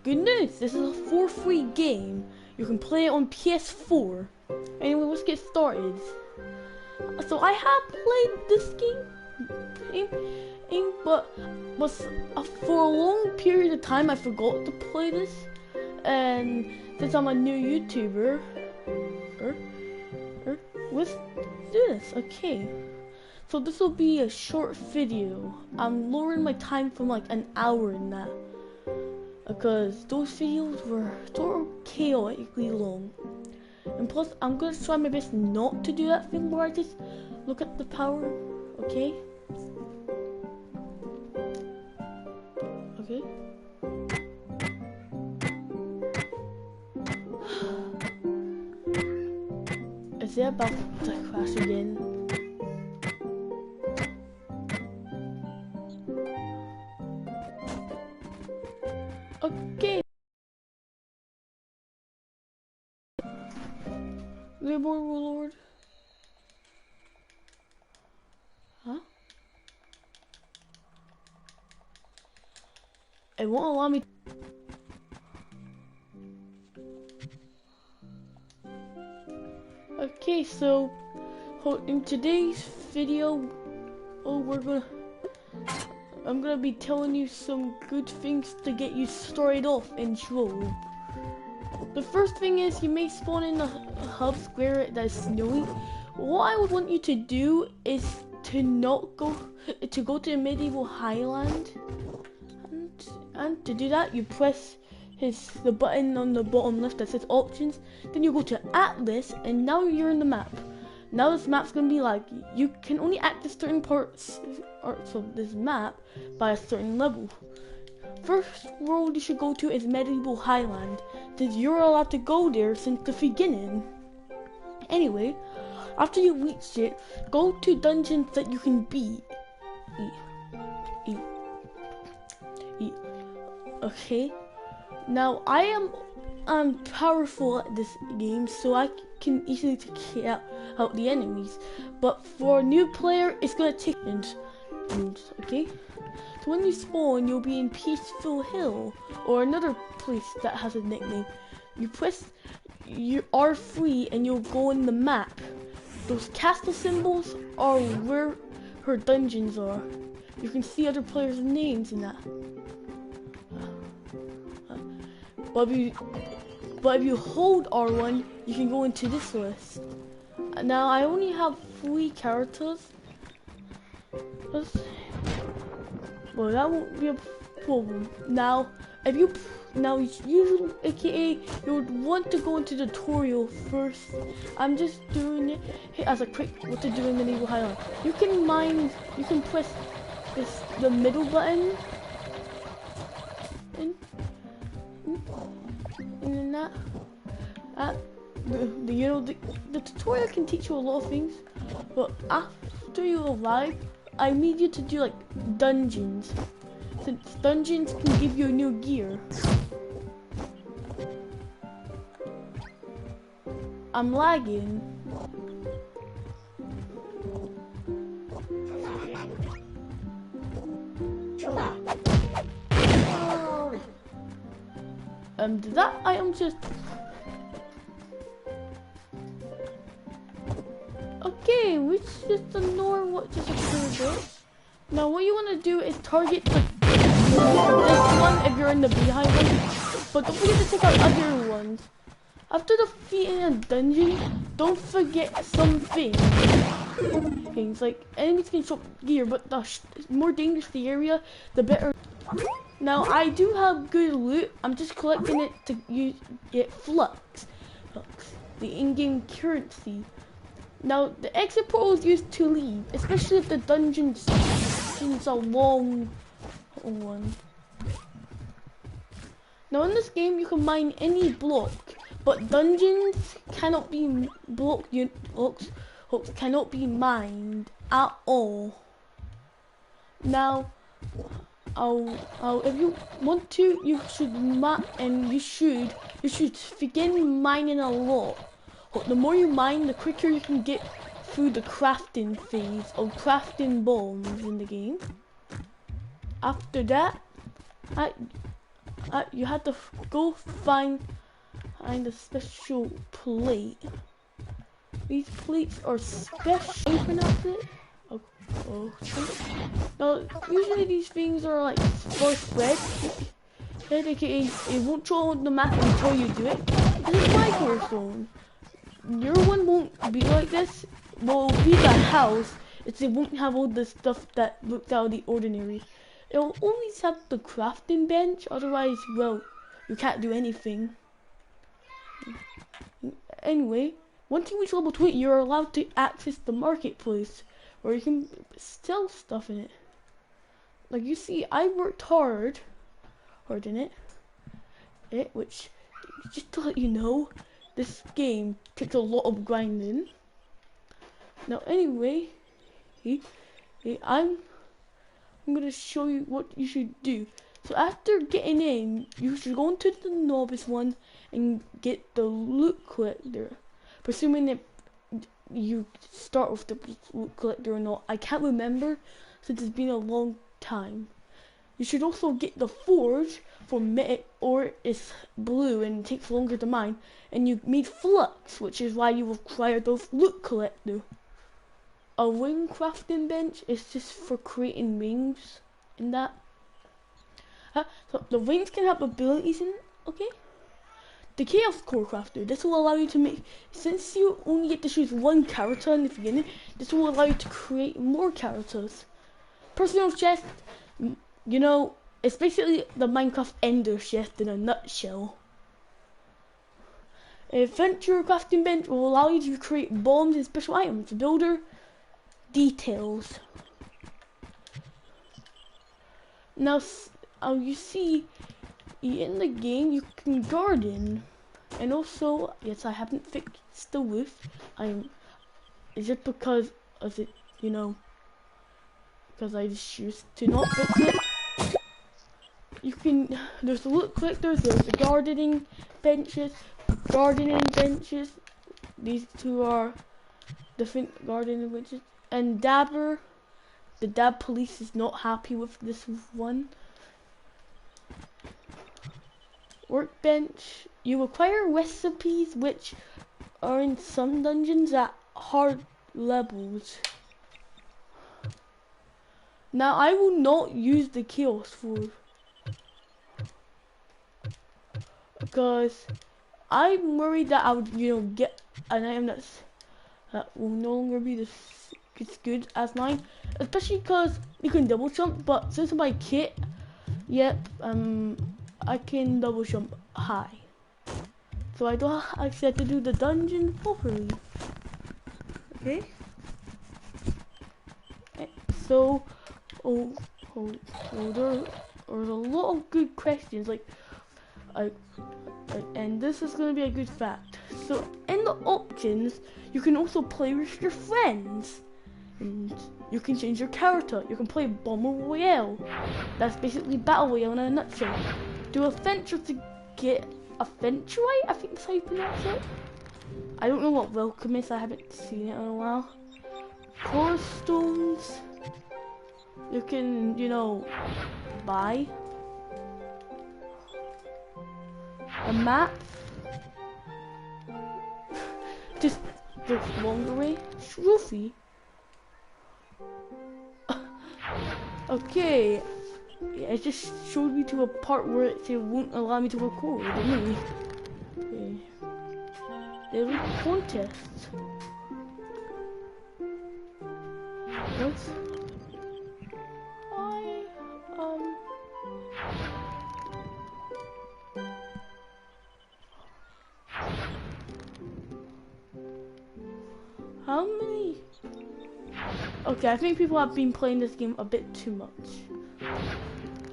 good news, this is a for free game. You can play it on PS4. Anyway, let's get started. So I have played this game, but for a long period of time I forgot to play this. And since I'm a new YouTuber, let's do this. Okay. So this will be a short video. I'm lowering my time from like an hour in that, because those videos were sort of chaotically long. And plus, I'm gonna try my best not to do that thing where I just look at the power. Okay? Okay. Is it about to crash again? Okay. Labor Warlord. Huh? It won't allow me. Okay, so in today's video, I'm gonna be telling you some good things to get you started off in Trove. The first thing is, you may spawn in a hub square that is snowy. What I would want you to do is to go to a medieval highland, and to do that you press the button on the bottom left that says options. Then you go to Atlas, and now you're in the map. Now this map's gonna be like, you can only access certain parts of this map by a certain level. First world you should go to is Medieval Highland, since you're allowed to go there since the beginning. Anyway, after you reach it, go to dungeons that you can beat. Okay. Now I am powerful at this game, so I can easily take out the enemies. But for a new player, it's gonna take okay. So when you spawn, you'll be in Peaceful Hill, or another place that has a nickname. You press your R3 and you'll go in the map. Those castle symbols are where her dungeons are. You can see other players' names in that. But if you hold R1, you can go into this list. Now I only have 3 characters. Well, that won't be a problem. Now, usually, aka, you would want to go into the tutorial first. I'm just doing it as a quick what to do in the Medieval Highland. You can press the middle button, and then the tutorial can teach you a lot of things, but after you arrive, I need you to do like dungeons, since dungeons can give you new gear. I'm lagging. That item just... Okay, we just ignore what just occurred. Now what you want to do is target this one if you're in the beehive one, but don't forget to take out other ones. After defeating a dungeon, don't forget some things like enemies can drop gear, but the more dangerous the area, the better. Now I do have good loot. I'm just collecting it to get flux, the in-game currency. Now the exit portal is used to leave, especially if the dungeon's a long one. Now in this game you can mine any block, but dungeons cannot be blocks cannot be mined at all. Now, if you want to, you should begin mining a lot. The more you mine, the quicker you can get through the crafting phase of crafting bombs in the game. After that, You had to go find a special plate. These plates are special. How you pronounce it? Oh. Now, usually these things are like for spread. It won't show on the map until you do it. This is my phone. Your one won't be like this. Well, it'll be the house. It won't have all the stuff that looks out of the ordinary. It'll always have the crafting bench. Otherwise, well, you can't do anything. Anyway, once you reach level 20, you're allowed to access the marketplace, where you can sell stuff in it. Like you see, I worked hard in it. Which, just to let you know, this game takes a lot of grinding. Now, anyway, I'm gonna show you what you should do. So after getting in, you should go into the novice one and get the loot collector. Presuming that you start with the loot collector or not, I can't remember since it's been a long time. You should also get the forge for metal, or it's blue and it takes longer to mine. And you need flux, which is why you require those loot collector. A ring crafting bench is just for creating rings in that. So the rings can have abilities in it, okay? The chaos core crafter, this will allow you to make, since you only get to choose one character in the beginning, this will allow you to create more characters. Personal chest, you know, it's basically the Minecraft Ender chest in a nutshell. Adventure crafting bench will allow you to create bombs and special items. Builder details. Now, you see, in the game you can garden, and also, yes, I haven't fixed the roof. Is it because of it, you know, because I just choose to not fix it? There's the loot collectors, there's the gardening benches. These two are different gardening benches. And Dabber, the Dab police is not happy with this one. Workbench, you acquire recipes which are in some dungeons at hard levels. Now I will not use the chaos forge because I'm worried that I would, you know, get an item that will no longer be as good as mine, especially because you can double jump. But since my kit, yep, I can double jump high, so I don't actually have to do the dungeon properly. Okay. So, there's a lot of good questions. And this is going to be a good fact. So in the options, you can also play with your friends, and you can change your character. You can play Bomber Royale. That's basically Battle Royale in a nutshell. Do a venture to get a venturite, I think that's how you pronounce it. I don't know what welcome is, I haven't seen it in a while. Core stones, you can, you know, buy. A map, just the longer way. Trophy. Okay, yeah, it just showed me to a part where it won't allow me to record. Anyway, okay. Daily contest. What? How many? Okay, I think people have been playing this game a bit too much.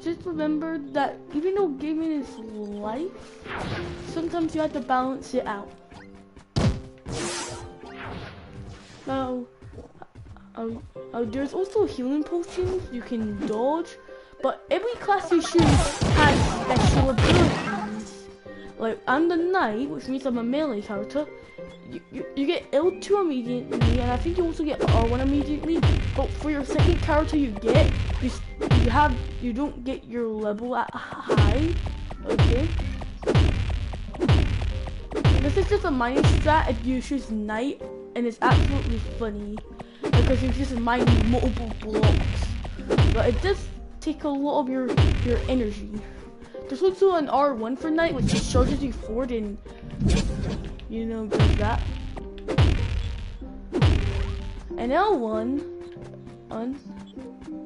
Just remember that even though gaming is life, sometimes you have to balance it out. Now, there's also healing potions you can dodge, but every class you choose has special abilities. Like, I'm the knight, which means I'm a melee character. You get L2 immediately, and I think you also get R1 immediately. But for your second character you get, you don't get your level at high. Okay. This is just a mining strat if you choose night, and it's absolutely funny because you're just mining multiple blocks. But it does take a lot of your energy. There's also an R1 for night, which just charges you forward and, you know, does that. And L1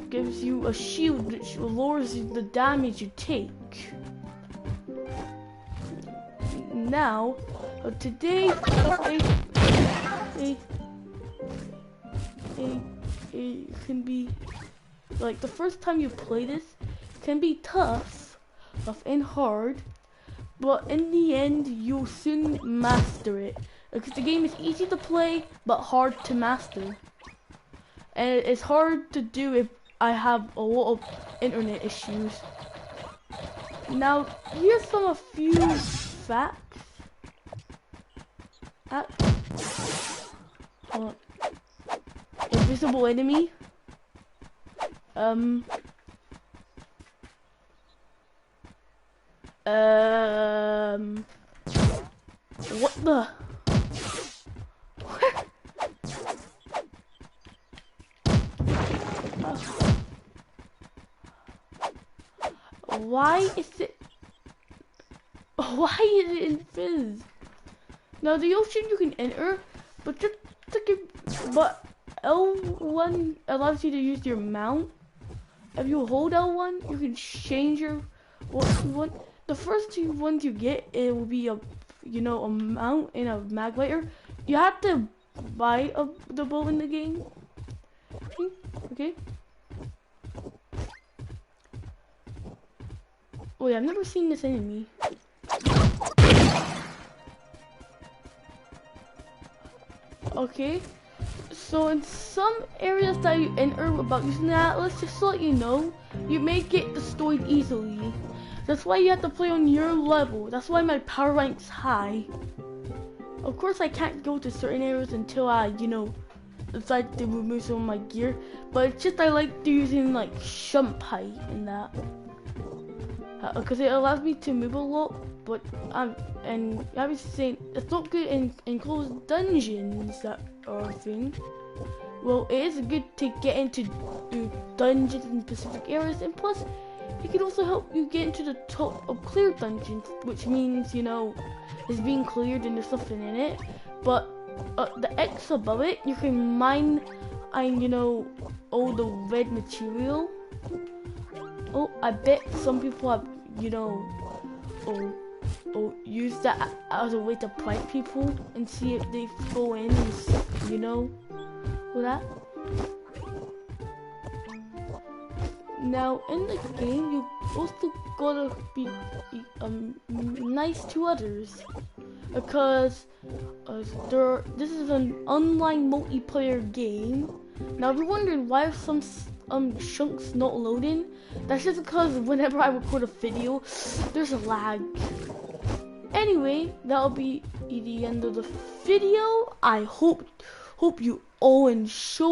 gives you a shield which lowers the damage you take. Now, today, it can be, like, the first time you play this can be tough and hard, but in the end, you'll soon master it. Because the game is easy to play, but hard to master. And it's hard to do if I have a lot of internet issues. Now, here's a few facts. Invisible enemy. What the? Why is it? Why is it in Fizz? Now the ocean you can enter, but L1 allows you to use your mount. If you hold L1, you can change your what you want. The first two ones you get, it will be a mount and a mag lighter. You have to buy the bow in the game. Okay. Wait, I've never seen this enemy. Okay, so in some areas that you enter about using the Atlas, just to let you know, you may get destroyed easily. That's why you have to play on your level. That's why my power rank's high. Of course, I can't go to certain areas until I, decide to remove some of my gear. But it's just I like using like jump height and that. Because it allows me to move a lot, but and I was saying it's not good in closed dungeons that are a thing. Well, it is good to get into dungeons in specific areas, and plus it can also help you get into the top of cleared dungeons, which means it's being cleared and there's something in it. But the X above it, you can mine all the red material. Oh, I bet some people have, use that as a way to prank people and see if they go in and, with that. Now, in the game, you also gotta be nice to others, because this is an online multiplayer game. Now, if you're wondering why some chunks not loading, that's just because whenever I record a video, there's a lag. Anyway, that'll be the end of the video. I hope you all enjoy.